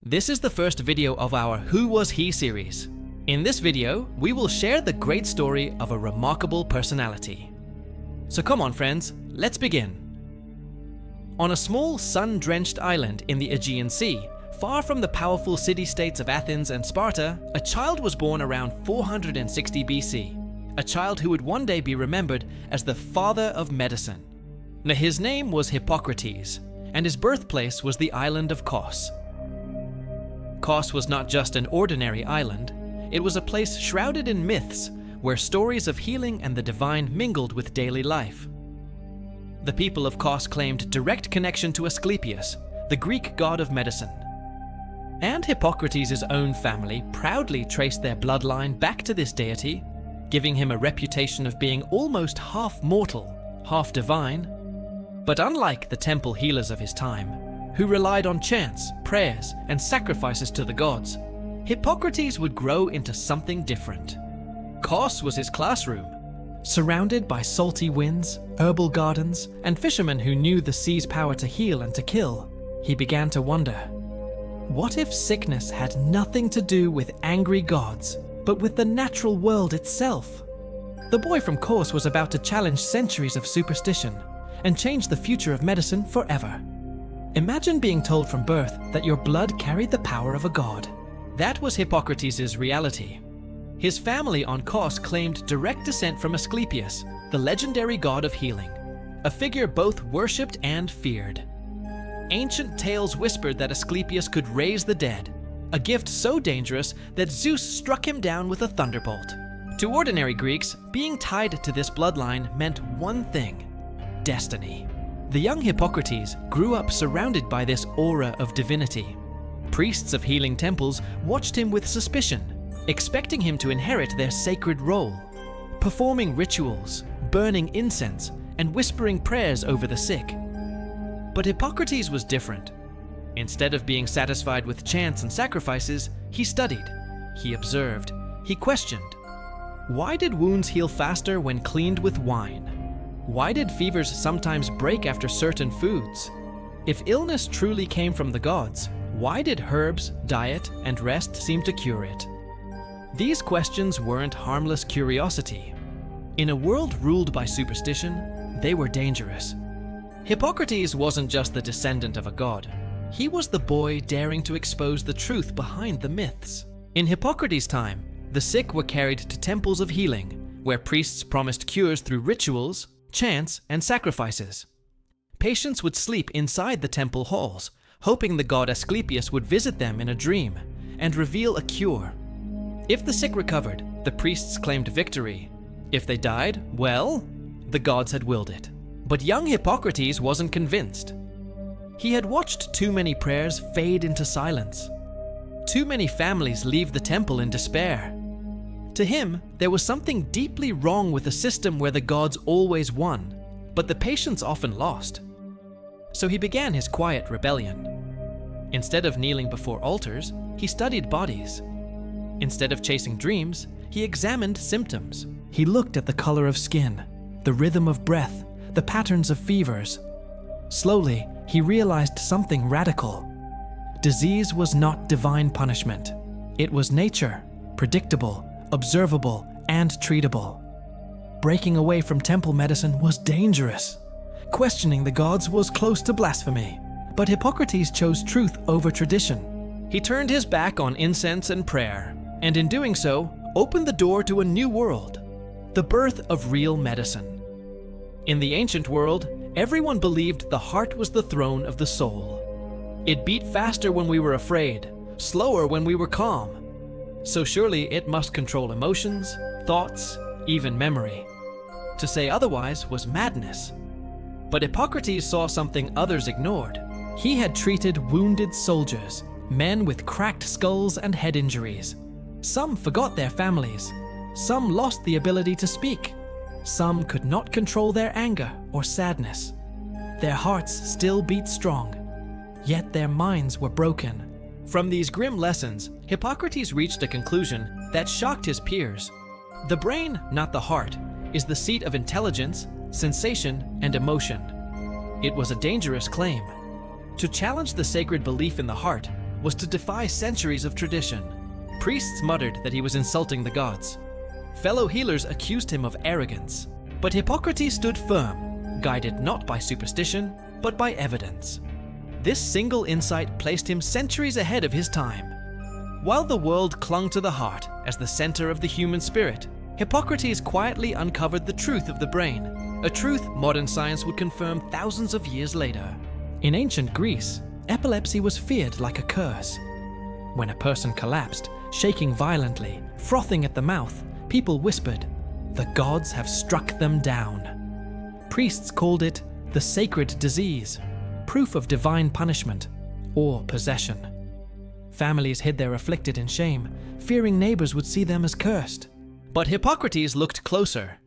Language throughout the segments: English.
This is the first video of our Who Was He series. In this video, we will share the great story of a remarkable personality. So come on friends, let's begin. On a small sun-drenched island in the Aegean Sea, far from the powerful city-states of Athens and Sparta, a child was born around 460 BC. A child who would one day be remembered as the father of medicine. Now, his name was Hippocrates, and his birthplace was the island of Kos. Kos was not just an ordinary island, it was a place shrouded in myths where stories of healing and the divine mingled with daily life. The people of Kos claimed direct connection to Asclepius, the Greek god of medicine. And Hippocrates' own family proudly traced their bloodline back to this deity, giving him a reputation of being almost half mortal, half divine. But unlike the temple healers of his time, who relied on chants, prayers, and sacrifices to the gods, Hippocrates would grow into something different. Kos was his classroom. Surrounded by salty winds, herbal gardens, and fishermen who knew the sea's power to heal and to kill, he began to wonder, what if sickness had nothing to do with angry gods, but with the natural world itself? The boy from Kos was about to challenge centuries of superstition and change the future of medicine forever. Imagine being told from birth that your blood carried the power of a god. That was Hippocrates' reality. His family on Kos claimed direct descent from Asclepius, the legendary god of healing, a figure both worshipped and feared. Ancient tales whispered that Asclepius could raise the dead, a gift so dangerous that Zeus struck him down with a thunderbolt. To ordinary Greeks, being tied to this bloodline meant one thing: destiny. The young Hippocrates grew up surrounded by this aura of divinity. Priests of healing temples watched him with suspicion, expecting him to inherit their sacred role, performing rituals, burning incense, and whispering prayers over the sick. But Hippocrates was different. Instead of being satisfied with chants and sacrifices, he studied, he observed, he questioned. Why did wounds heal faster when cleaned with wine? Why did fevers sometimes break after certain foods? If illness truly came from the gods, why did herbs, diet, and rest seem to cure it? These questions weren't harmless curiosity. In a world ruled by superstition, they were dangerous. Hippocrates wasn't just the descendant of a god. He was the boy daring to expose the truth behind the myths. In Hippocrates' time, the sick were carried to temples of healing, where priests promised cures through rituals, chants, and sacrifices. Patients would sleep inside the temple halls, hoping the god Asclepius would visit them in a dream and reveal a cure. If the sick recovered, the priests claimed victory. If they died, well, the gods had willed it. But young Hippocrates wasn't convinced. He had watched too many prayers fade into silence. Too many families leave the temple in despair. To him, there was something deeply wrong with a system where the gods always won, but the patients often lost. So he began his quiet rebellion. Instead of kneeling before altars, he studied bodies. Instead of chasing dreams, he examined symptoms. He looked at the color of skin, the rhythm of breath, the patterns of fevers. Slowly, he realized something radical. Disease was not divine punishment. It was nature, predictable, observable, and treatable. Breaking away from temple medicine was dangerous. Questioning the gods was close to blasphemy. But Hippocrates chose truth over tradition. He turned his back on incense and prayer, and in doing so, opened the door to a new world, the birth of real medicine. In the ancient world, everyone believed the heart was the throne of the soul. It beat faster when we were afraid, slower when we were calm. So surely it must control emotions, thoughts, even memory. To say otherwise was madness. But Hippocrates saw something others ignored. He had treated wounded soldiers, men with cracked skulls and head injuries. Some forgot their families. Some lost the ability to speak. Some could not control their anger or sadness. Their hearts still beat strong, yet their minds were broken. From these grim lessons, Hippocrates reached a conclusion that shocked his peers. The brain, not the heart, is the seat of intelligence, sensation, and emotion. It was a dangerous claim. To challenge the sacred belief in the heart was to defy centuries of tradition. Priests muttered that he was insulting the gods. Fellow healers accused him of arrogance. But Hippocrates stood firm, guided not by superstition, but by evidence. This single insight placed him centuries ahead of his time. While the world clung to the heart as the center of the human spirit, Hippocrates quietly uncovered the truth of the brain, a truth modern science would confirm thousands of years later. In ancient Greece, epilepsy was feared like a curse. When a person collapsed, shaking violently, frothing at the mouth, people whispered, "The gods have struck them down." Priests called it the sacred disease, proof of divine punishment, or possession. Families hid their afflicted in shame, fearing neighbors would see them as cursed. But Hippocrates looked closer.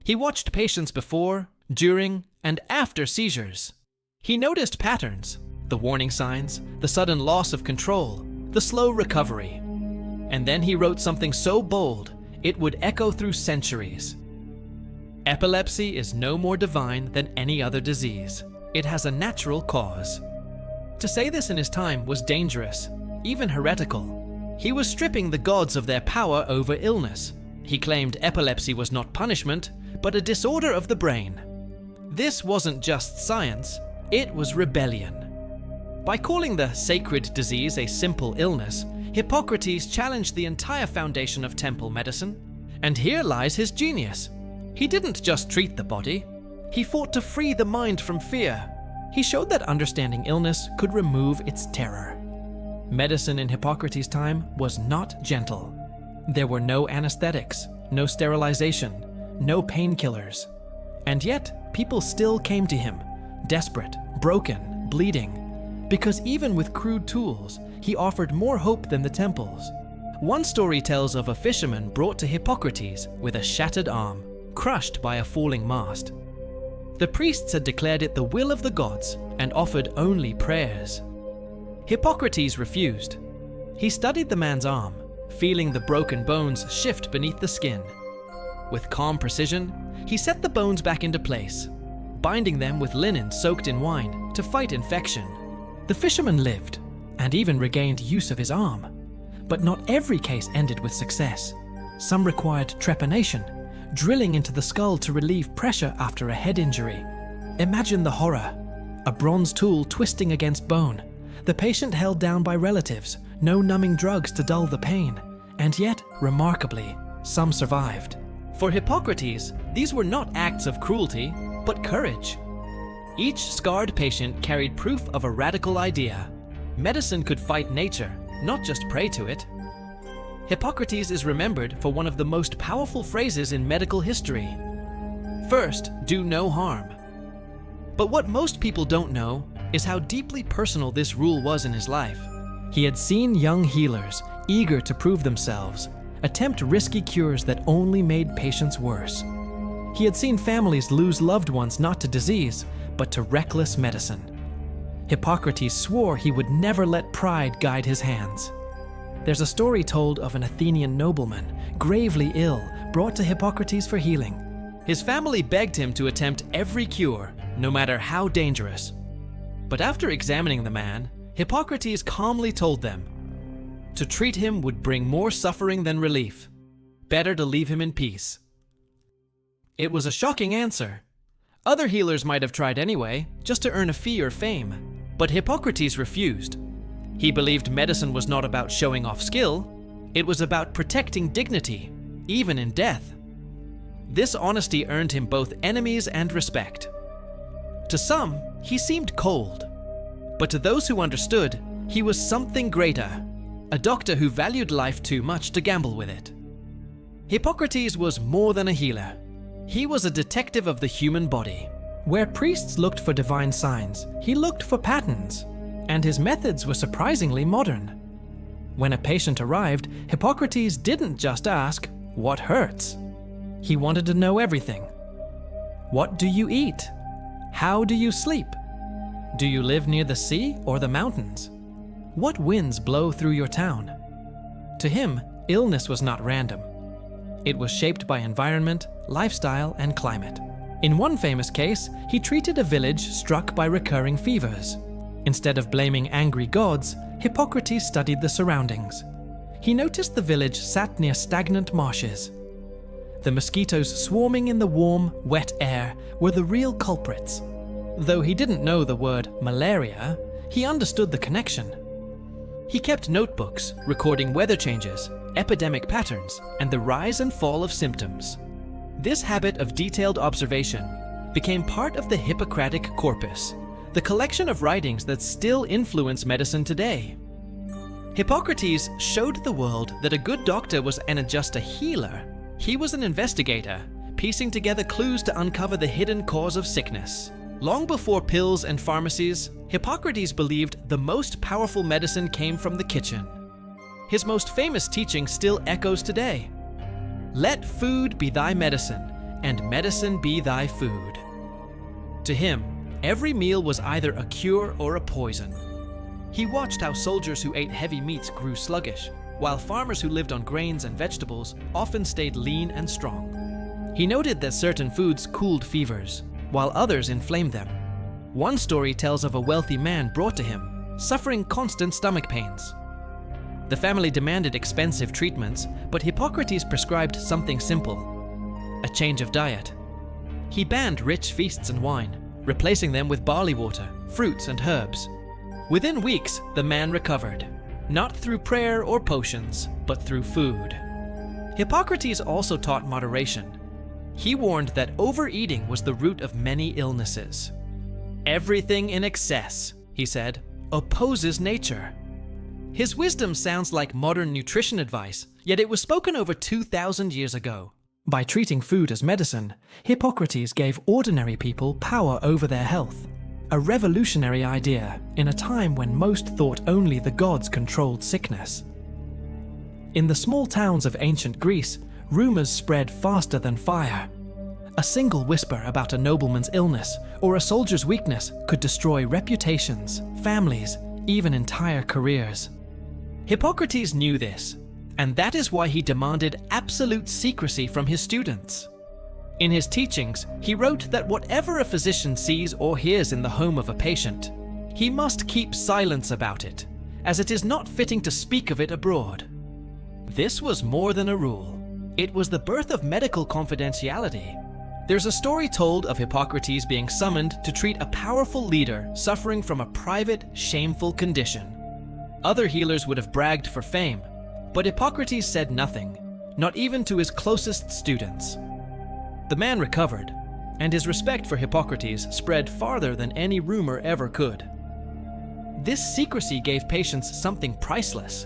He watched patients before, during, and after seizures. He noticed patterns, the warning signs, the sudden loss of control, the slow recovery. And then he wrote something so bold, it would echo through centuries. Epilepsy is no more divine than any other disease. It has a natural cause. To say this in his time was dangerous, even heretical. He was stripping the gods of their power over illness. He claimed epilepsy was not punishment, but a disorder of the brain. This wasn't just science, it was rebellion. By calling the sacred disease a simple illness, Hippocrates challenged the entire foundation of temple medicine. And here lies his genius. He didn't just treat the body, he fought to free the mind from fear. He showed that understanding illness could remove its terror. Medicine in Hippocrates' time was not gentle. There were no anesthetics, no sterilization, no painkillers. And yet, people still came to him, desperate, broken, bleeding. Because even with crude tools, he offered more hope than the temples. One story tells of a fisherman brought to Hippocrates with a shattered arm, crushed by a falling mast. The priests had declared it the will of the gods and offered only prayers. Hippocrates refused. He studied the man's arm, feeling the broken bones shift beneath the skin. With calm precision, he set the bones back into place, binding them with linen soaked in wine to fight infection. The fisherman lived, and even regained use of his arm. But not every case ended with success. Some required trepanation, drilling into the skull to relieve pressure after a head injury. Imagine the horror. A bronze tool twisting against bone, the patient held down by relatives, no numbing drugs to dull the pain. And yet, remarkably, some survived. For Hippocrates, these were not acts of cruelty, but courage. Each scarred patient carried proof of a radical idea. Medicine could fight nature, not just pray to it. Hippocrates is remembered for one of the most powerful phrases in medical history. First, do no harm. But what most people don't know is how deeply personal this rule was in his life. He had seen young healers, eager to prove themselves, attempt risky cures that only made patients worse. He had seen families lose loved ones not to disease, but to reckless medicine. Hippocrates swore he would never let pride guide his hands. There's a story told of an Athenian nobleman, gravely ill, brought to Hippocrates for healing. His family begged him to attempt every cure, no matter how dangerous. But after examining the man, Hippocrates calmly told them, to treat him would bring more suffering than relief. Better to leave him in peace. It was a shocking answer. Other healers might have tried anyway, just to earn a fee or fame. But Hippocrates refused. He believed medicine was not about showing off skill, it was about protecting dignity, even in death. This honesty earned him both enemies and respect. To some, he seemed cold. But to those who understood, he was something greater, a doctor who valued life too much to gamble with it. Hippocrates was more than a healer. He was a detective of the human body. Where priests looked for divine signs, he looked for patterns, and his methods were surprisingly modern. When a patient arrived, Hippocrates didn't just ask, "What hurts?" He wanted to know everything. What do you eat? How do you sleep? Do you live near the sea or the mountains? What winds blow through your town? To him, illness was not random. It was shaped by environment, lifestyle, and climate. In one famous case, he treated a village struck by recurring fevers. Instead of blaming angry gods, Hippocrates studied the surroundings. He noticed the village sat near stagnant marshes. The mosquitoes swarming in the warm, wet air were the real culprits. Though he didn't know the word malaria, he understood the connection. He kept notebooks recording weather changes, epidemic patterns, and the rise and fall of symptoms. This habit of detailed observation became part of the Hippocratic corpus, the collection of writings that still influence medicine today. Hippocrates showed the world that a good doctor wasn't just a healer. He was an investigator, piecing together clues to uncover the hidden cause of sickness. Long before pills and pharmacies, Hippocrates believed the most powerful medicine came from the kitchen. His most famous teaching still echoes today. Let food be thy medicine, and medicine be thy food. To him, every meal was either a cure or a poison. He watched how soldiers who ate heavy meats grew sluggish, while farmers who lived on grains and vegetables often stayed lean and strong. He noted that certain foods cooled fevers, while others inflamed them. One story tells of a wealthy man brought to him, suffering constant stomach pains. The family demanded expensive treatments, but Hippocrates prescribed something simple: a change of diet. He banned rich feasts and wine, replacing them with barley water, fruits, and herbs. Within weeks, the man recovered, not through prayer or potions, but through food. Hippocrates also taught moderation. He warned that overeating was the root of many illnesses. Everything in excess, he said, opposes nature. His wisdom sounds like modern nutrition advice, yet it was spoken over 2,000 years ago. By treating food as medicine, Hippocrates gave ordinary people power over their health. A revolutionary idea in a time when most thought only the gods controlled sickness. In the small towns of ancient Greece, rumors spread faster than fire. A single whisper about a nobleman's illness or a soldier's weakness could destroy reputations, families, even entire careers. Hippocrates knew this, and that is why he demanded absolute secrecy from his students. In his teachings, he wrote that whatever a physician sees or hears in the home of a patient, he must keep silence about it, as it is not fitting to speak of it abroad. This was more than a rule. It was the birth of medical confidentiality. There's a story told of Hippocrates being summoned to treat a powerful leader suffering from a private, shameful condition. Other healers would have bragged for fame, but Hippocrates said nothing, not even to his closest students. The man recovered, and his respect for Hippocrates spread farther than any rumor ever could. This secrecy gave patients something priceless: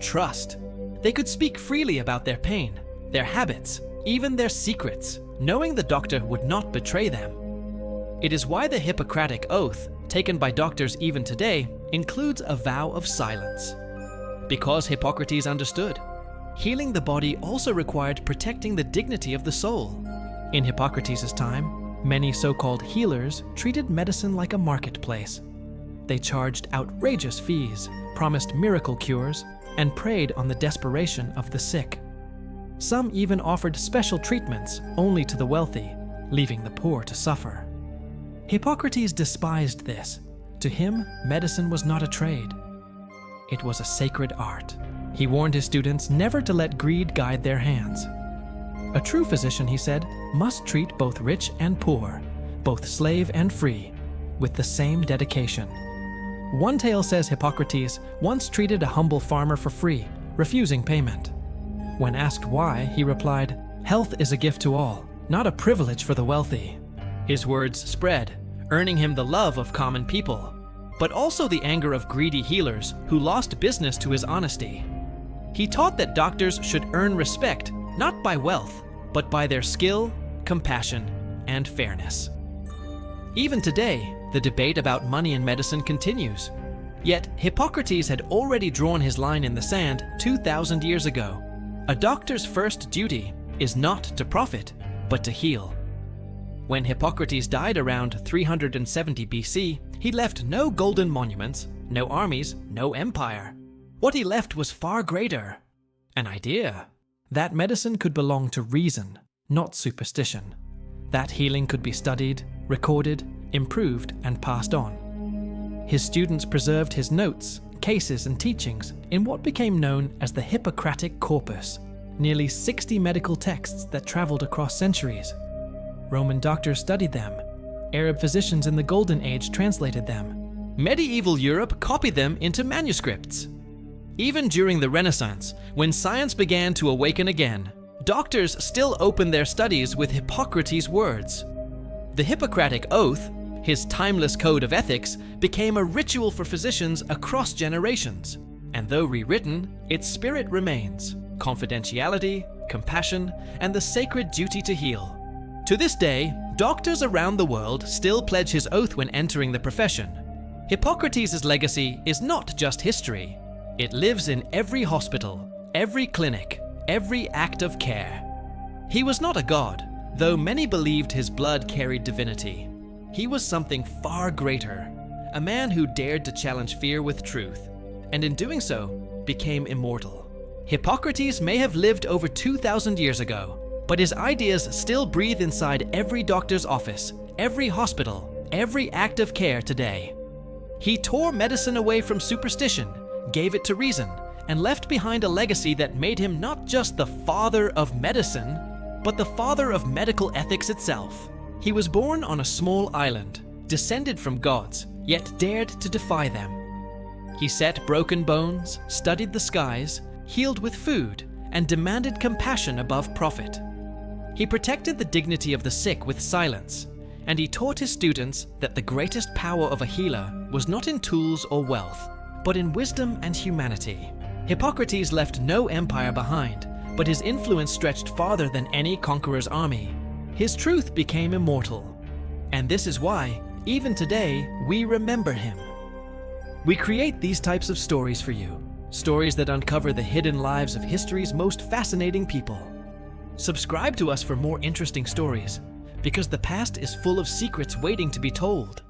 trust. They could speak freely about their pain, their habits, even their secrets, knowing the doctor would not betray them. It is why the Hippocratic Oath, taken by doctors even today, includes a vow of silence. Because Hippocrates understood, healing the body also required protecting the dignity of the soul. In Hippocrates' time, many so-called healers treated medicine like a marketplace. They charged outrageous fees, promised miracle cures, and preyed on the desperation of the sick. Some even offered special treatments only to the wealthy, leaving the poor to suffer. Hippocrates despised this. To him, medicine was not a trade. It was a sacred art. He warned his students never to let greed guide their hands. A true physician, he said, must treat both rich and poor, both slave and free, with the same dedication. One tale says Hippocrates once treated a humble farmer for free, refusing payment. When asked why, he replied, "Health is a gift to all, not a privilege for the wealthy." His words spread, earning him the love of common people, but also the anger of greedy healers who lost business to his honesty. He taught that doctors should earn respect not by wealth, but by their skill, compassion, and fairness. Even today, the debate about money in medicine continues. Yet Hippocrates had already drawn his line in the sand 2,000 years ago. A doctor's first duty is not to profit, but to heal. When Hippocrates died around 370 BC, he left no golden monuments, no armies, no empire. What he left was far greater: an idea. That medicine could belong to reason, not superstition. That healing could be studied, recorded, improved, and passed on. His students preserved his notes, cases and teachings in what became known as the Hippocratic corpus, nearly 60 medical texts that traveled across centuries. Roman doctors studied them. Arab physicians in the Golden Age translated them. Medieval Europe copied them into manuscripts. Even during the Renaissance, when science began to awaken again, doctors still opened their studies with Hippocrates' words. The Hippocratic Oath, his timeless code of ethics, became a ritual for physicians across generations. And though rewritten, its spirit remains: confidentiality, compassion, and the sacred duty to heal. To this day, doctors around the world still pledge his oath when entering the profession. Hippocrates' legacy is not just history. It lives in every hospital, every clinic, every act of care. He was not a god, though many believed his blood carried divinity. He was something far greater, a man who dared to challenge fear with truth, and in doing so, became immortal. Hippocrates may have lived over 2,000 years ago, but his ideas still breathe inside every doctor's office, every hospital, every act of care today. He tore medicine away from superstition, gave it to reason, and left behind a legacy that made him not just the father of medicine, but the father of medical ethics itself. He was born on a small island, descended from gods, yet dared to defy them. He set broken bones, studied the skies, healed with food, and demanded compassion above profit. He protected the dignity of the sick with silence, and he taught his students that the greatest power of a healer was not in tools or wealth, but in wisdom and humanity. Hippocrates left no empire behind, but his influence stretched farther than any conqueror's army. His truth became immortal, and this is why, even today, we remember him. We create these types of stories for you, stories that uncover the hidden lives of history's most fascinating people. Subscribe to us for more interesting stories, because the past is full of secrets waiting to be told.